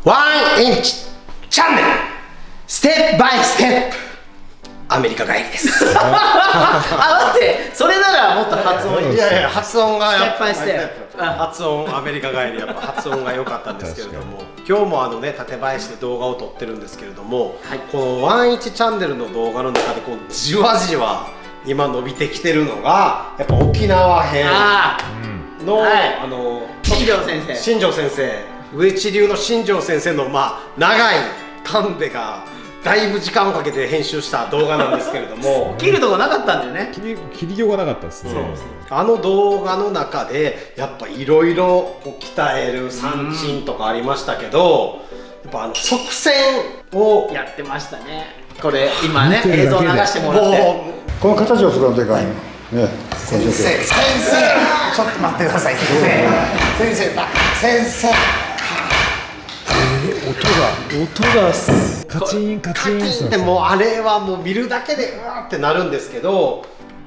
ワンインチチャンネルステップバイステップアメリカ帰りですあ、待って、それならもっと発音いい。いやいや、発音がやっぱりステップバイステップ発音アメリカ帰り、やっぱ発音が良かったんですけれども今日も館林で動画を撮ってるんですけれども、はい、このワンインチチャンネルの動画の中でこうじわじわ今伸びてきてるのがやっぱ沖縄編の、はい、新庄先生、新庄先生、上地流の新庄先生の長い丹部がだいぶ時間をかけて編集した動画なんですけれども切るとこなかったんだよね。切りようがなかったですね。あの動画の中でやっぱいろいろ鍛える三振とかありましたけど、やっぱ側線をやってましたね。これ今ね映像流してもらってこの形を作らんといかんよ、ね、先生ちょっと待ってください先生音がカチンカチンってもうあれはもう見るだけでうわーってなるんですけど、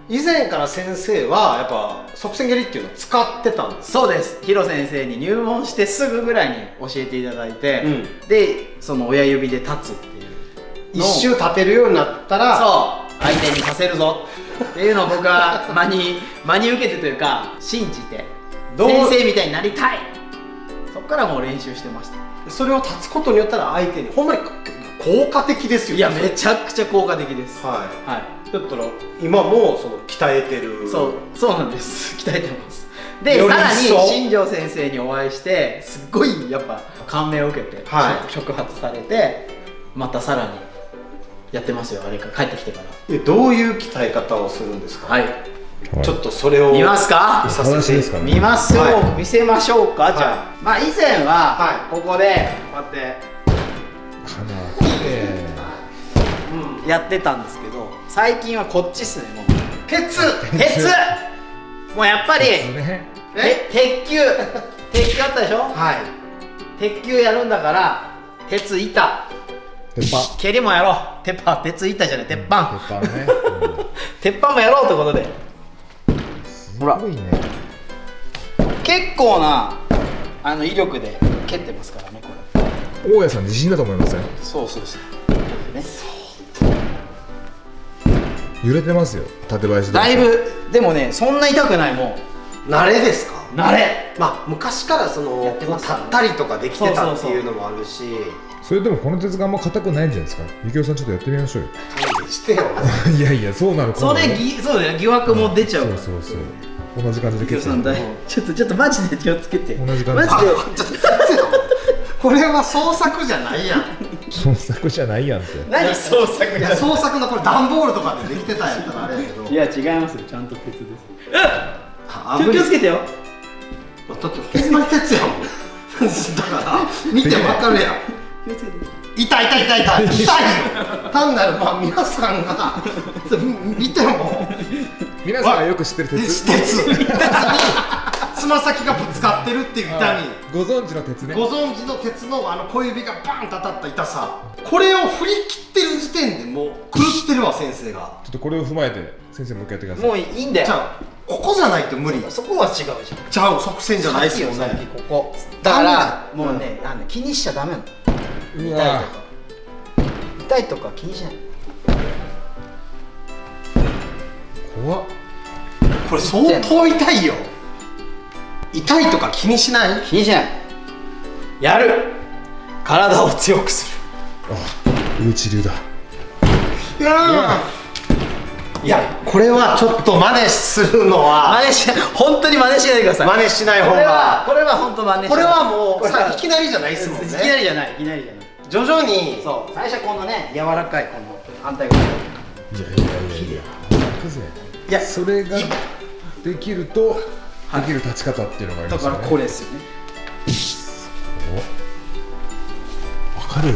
以前から先生はやっぱ側線蹴りっていうのを使ってたんです。そうです。ヒロ先生に入門してすぐぐらいに教えていただいて、でその親指で立つっていう一周立てるようになったら、そう相手にさせるぞっていうのを僕は真に受けてというか信じて先生みたいになりたい、そっからもう練習してました。それを立つことによったら相手にほんまに効果的ですよね。いやめちゃくちゃ効果的です。はい、はい、だったら今もその鍛えてる。そうなんです。鍛えてます。でさらに新庄先生にお会いしてすっごいやっぱ感銘を受けて、はい、触発されてまたさらにやってますよ。あれか帰ってきてから。どういう鍛え方をするんですか。はい、ちょっとそれを見ますか。見ますよ、はい、見せましょうか。じゃあ、以前はここでこうやってやってたんですけど、最近はこっちっすね。もう鉄もうやっぱり鉄球あったでしょ。はい、鉄球やるんだから鉄板蹴りもやろう。鉄板じゃない、鉄板ね鉄板もやろうってことで、ほら結構な威力で蹴ってますからね。これ大家さん自信だと思いますよ。そうね、揺れてますよ館林だいぶ。でもねそんな痛くない。もう慣れですか。慣れ。昔からその立ったりとかできてたっていうのもあるし、それでもこの鉄があんま硬くないんじゃないですか。ゆきおさんちょっとやってみましょうよ。勘弁してよいやそうなる。そうだよ、疑惑も出ちゃう。そう同じ感じで蹴ってる。ちょっとマジで気をつけて。同じ感じでこれは創作じゃないやん。創作じゃないやんって。何創作じゃん。創作のこれ段ボールとかでできてたんやったらあれやけど。いや違いますよ、ちゃんと鉄です。気をつけてよ。だってほんまに鉄やもんだから見てわかるやん。気をつけて。痛いよ。単なる皆さんが見ても皆さんがよく知ってる鉄につま先がぶつかってるっていう痛み。ご存知の鉄ね。ご存知の鉄の小指がバーンと当たった痛さ。これを振り切ってる時点でもう狂ってるわ先生が。ちょっとこれを踏まえて先生もう一回やってください。もういいんだよ。じゃあここじゃないと無理。そこは違うじゃん。ちゃう側線じゃないっすよね。ここだからもうね気にしちゃダメなの。痛いとか気にしない。怖っ。これ相当痛いよ。痛いとか気にしない。気にしない。やる。体を強くする。上地流だ。いやこれはちょっと真似するのは本当に真似しないでください。真似しない方が。これは本当真似しない。これはもういきなりじゃないですもんね。いきなりじゃない。徐々に。そう最初このね柔らかいこの反対側。いやそれができるとできる立ち方っていうのがありますよね。だからこれですよね。わかるよ。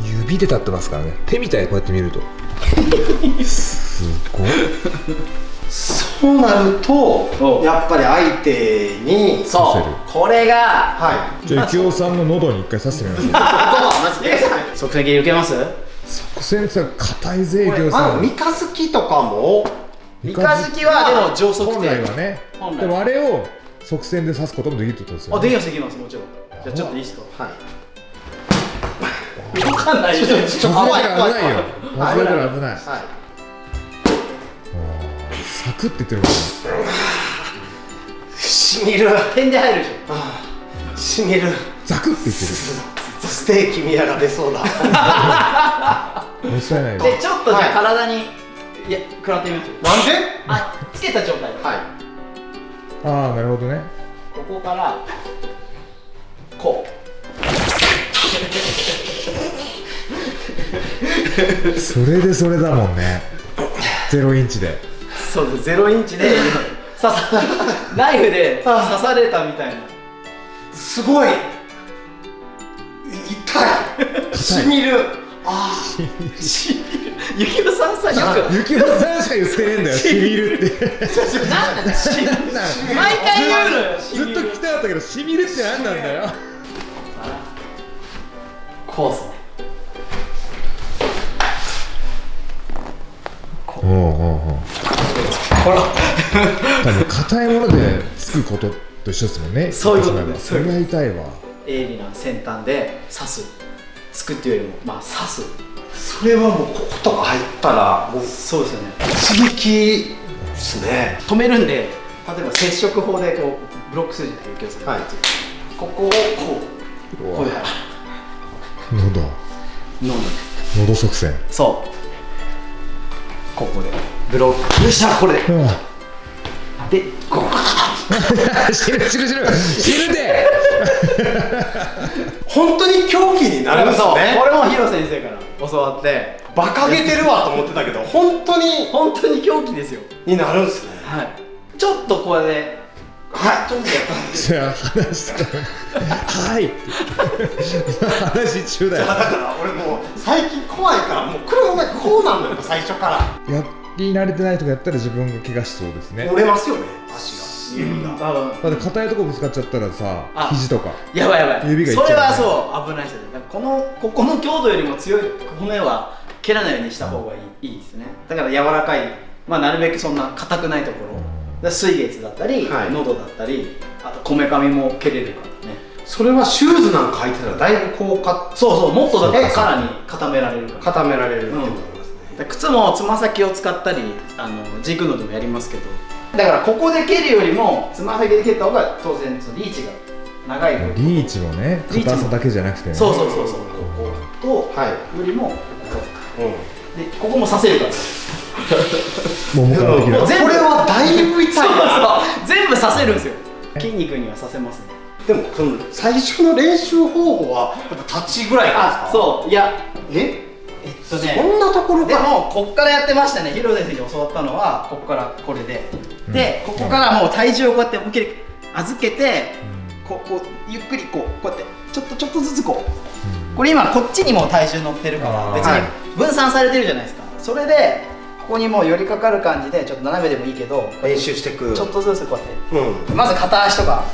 指で立ってますからね。手みたいこうやって見るとすごい。そうなるとやっぱり相手にこれがじゃあゆきおさんの喉に一回刺してみましょう。マジで側線蹴り受けます。側線って硬いぜゆきおさん。三日月とかも。三日月はでも上側本来はね。でもあれを側線で刺すこともできるってことですよね。できますもちろん。じゃあちょっといいですか。はい動かんないよ。ちょっと怖い危ないよ。忘れたら危ない。はいサクって言ってるもんね。しみる。点で入るでししみる。ザクって言ってステーキ宮が出そうだ。る。もったいないょ。ね。でちょっとじゃあ体にいや食らってみます。なんで？あ、つけた状態で。はい。ああ、なるほどね。ここからこう。それでそれだもんね。0インチで。そうです。0インチでナイフで刺されたみたいな。すごい。痛い。しみる。ああ。ゆきおさんさ、よくゆきおさんしか言ってねえんだよ。しみるって。なんだ毎回言うのよ。ずっと聞きたかったけど、しみるって何なんだよ。こうっすね。おうおうおう。ほら。多分硬いものでつくことと一緒ですもんね。そういうことです。それが痛いわ。鋭利な先端で刺す。つくっていうよりもまあ刺す。それはもうこことか入ったらもうそうですよね。刺激ですね。止めるんで、例えば接触法でこうブロックするじゃないですか。はい。ここをこうこうやる。喉側線。そう。ここでブロック。よっしゃこれで。でこう。死ぬで。本当に狂気になるんですそう。ね。これもヒロ先生から教わって。馬鹿げてるわと思ってたけど、本当に狂気ですよ。になるんですね。はい。ちょっとこれで、はい。ちょっとやったんで。じゃあ話したはいって話中だよ。だから俺もう最近怖いからもう車がこうなんだよ最初から。やり慣れてないとかやったら自分が怪我しそうですね。折れますよね足が指が。多分。だって硬いとこぶつかっちゃったらさ、肘とかやばい。指がいっちゃう。それはそう危ないですよね。ここの強度よりも強い骨は蹴らないようにした方がいいですね。だから柔らかい、まあなるべくそんな硬くないところ。水月だったり、喉だったり、あとこめかみも蹴れるからね。それはシューズなんか履いてたらだいぶ効果。そうもっとだからさらに固められるから。固められるってことですね。靴もつま先を使ったりジークンドでもやりますけど、だからここで蹴るよりもつま先で蹴った方が当然そのリーチが長い分。リーチもね、硬さだけじゃなくてね。そうこことよりもでここもさせるから。もう完璧だ。これはだいぶ痛いな。全部させるんですよ。筋肉にはさせますね。でもその最初の練習方法はやっぱ立ちぐらいなんですか？そういやそんなところでもこっからやってましたね。ヒロ先生に教わったのはここからこれで、でここからもう体重をこうやって預けて、こうゆっくりこうやってちょっとずつこれ今こっちにも体重乗ってるから別に分散されてるじゃないですか。それでここにもう寄りかかる感じでちょっと斜めでもいいけど練習していく。ちょっとずつこうやって、まず片足とか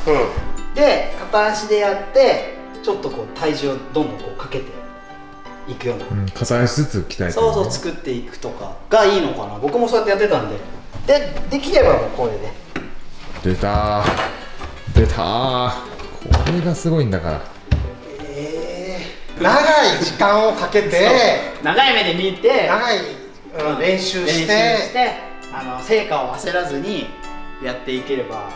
で片足でやってちょっとこう体重をどんどんこうかけていくような、片足ずつ鍛えて、そう作っていくとかがいいのかな。僕もそうやってやってたんで、できればもうこれで出たこれがすごいんだから。長い時間をかけて長い目で見て長い練習して成果を焦らずにやっていければ、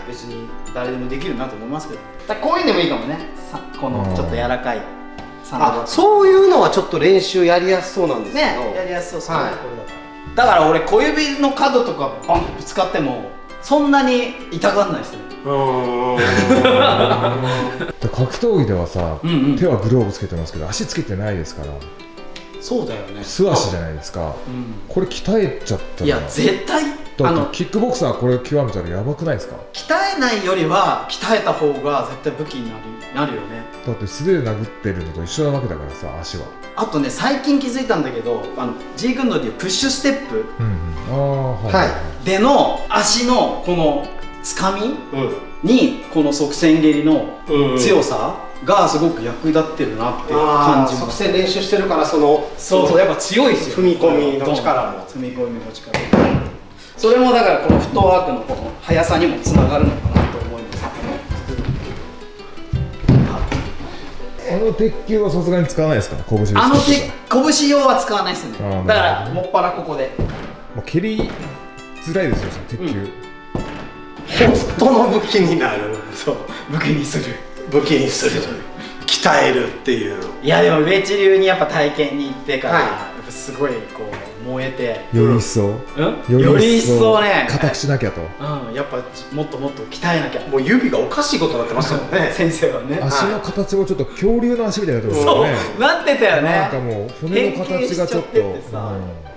別に誰でもできるなと思いますけど、だからこういうのもいいかもね。このちょっと柔らかいそういうのはちょっと練習やりやすそうなんですけどね。やりやすそうですね、これだから俺小指の角とかバンとぶつかってもそんなに痛がんないですね。格闘技ではさ、手はグローブつけてますけど足つけてないですから。そうだよね。素足じゃないですか。これ鍛えちゃったら、いや絶対だってキックボクサーこれ極めたらやばくないですか？鍛えないよりは鍛えた方が絶対武器になるよね。だって素手で殴ってるのと一緒なわけだからさ、足は。あとね、最近気づいたんだけど、ジークンドーでいうプッシュステップでの足のこのつかみにこの側線蹴りの強さがすごく役立ってるなって感じます。側線練習してるからそうやっぱ強いですよ。踏み込みの力も。それもだからこのフットワークのこの速さにもつながるのかなと思います。の鉄球はさすがに使わないですか、拳で。あの拳用は使わないですね。あーだからもっぱらここで。もう蹴りづらいですよ、鉄球。本当の武器になる。そう武器にする。武器にする、鍛えるっていう。いやでも上地流にやっぱ体験に行ってから、はいやっぱすごいこう燃えて、より一層、より一層ね、硬くしなきゃと。やっぱもっともっと鍛えなきゃ。もう指がおかしいことになってましたもんね。先生はね。足の形もちょっと恐竜の足みたいなところですそうよね。なってたよね。なんかもう骨の形がちょっと、変形しちゃっててさ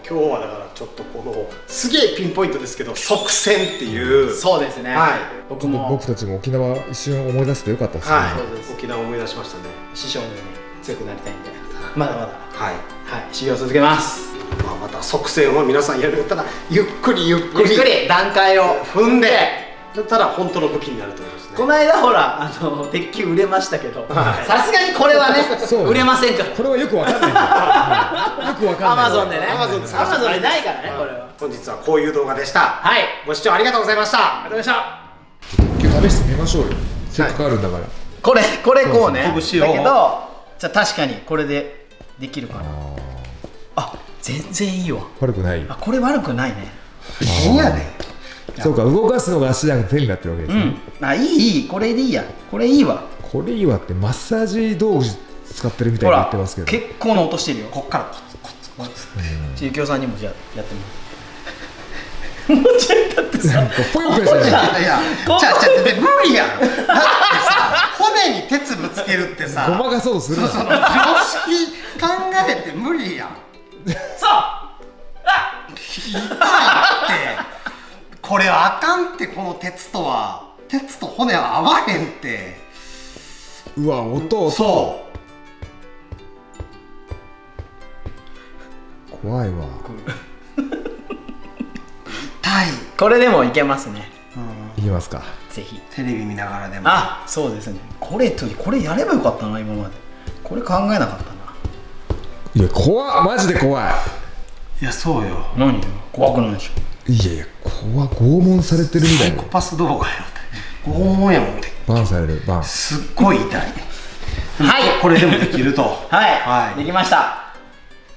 今日はだからちょっとこのすげえピンポイントですけど側線っていう。そうですね。はい僕も僕たちも沖縄一瞬思い出してよかったですね。はいそうです沖縄を思い出しましたね。師匠のように強くなりたいんで、まだまだはい。修行を続けます。まあまた側線は皆さんやるやったらゆっくりゆっくりゆっくり段階を踏んでだったら本当の武器になると思いますね。この間ほら鉄球売れましたけど、はいさすがにこれはねそう売れませんから。これはよくわかんないんだよ。よくわかアんない。マゾンでね。 Amazon で探して Amazon でないからねこれは。本日はこういう動画でした。はい。ご視聴ありがとうございました。ありがとうございました。鉄球試してみましょうよ。せっかくあるんだから。これこうね。だ拳をけどじゃあ確かにこれでできるかな。あ、全然いいわ。悪くない。あ、これ悪くないね。いいやね。そうか、動かすのが足じゃなくて手になってるわけですね。あ、いいこれでいいや。これいいわ。これいいわってマッサージ道具使ってるみたいほらに言ってますけど。結構な音してるよ。こっからコツコツコツ。ゆきおさんにもじゃあやってみる。持ち上げたってさ。ぽよぽよしてる。いや無理やん。だってさ骨に鉄ぶつけるってさ。ごまかそうとするな。その常識考えて無理やん。そう。あ、痛いってこれはあかんって。この鉄と骨は合わへんって。うわ、音。怖いわ。痛い。これでもいけますね。いきますか。ぜひ。テレビ見ながらでも。あ、そうですね。これやればよかったな今まで。これ考えなかったな。いや、怖っ、マジで怖い。いやそうよ。何？怖くないでしょ。いやいや、拷問されてるみたいな。サイコパス動画やって拷問やもんって。バンされる、バン。すっごい痛い。はい。これでもできると。はい。できました。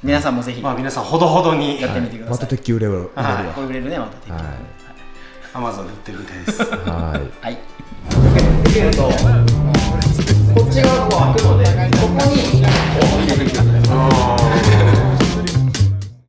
皆さんもぜひまあ皆さんほどほどにやってみてください。また鉄球売れるわ。はいこれ売れるねまた適当に。は Amazon で売ってるみたいです。はい。はい。かけるとこっち側こう開くのでここにこう入れてください。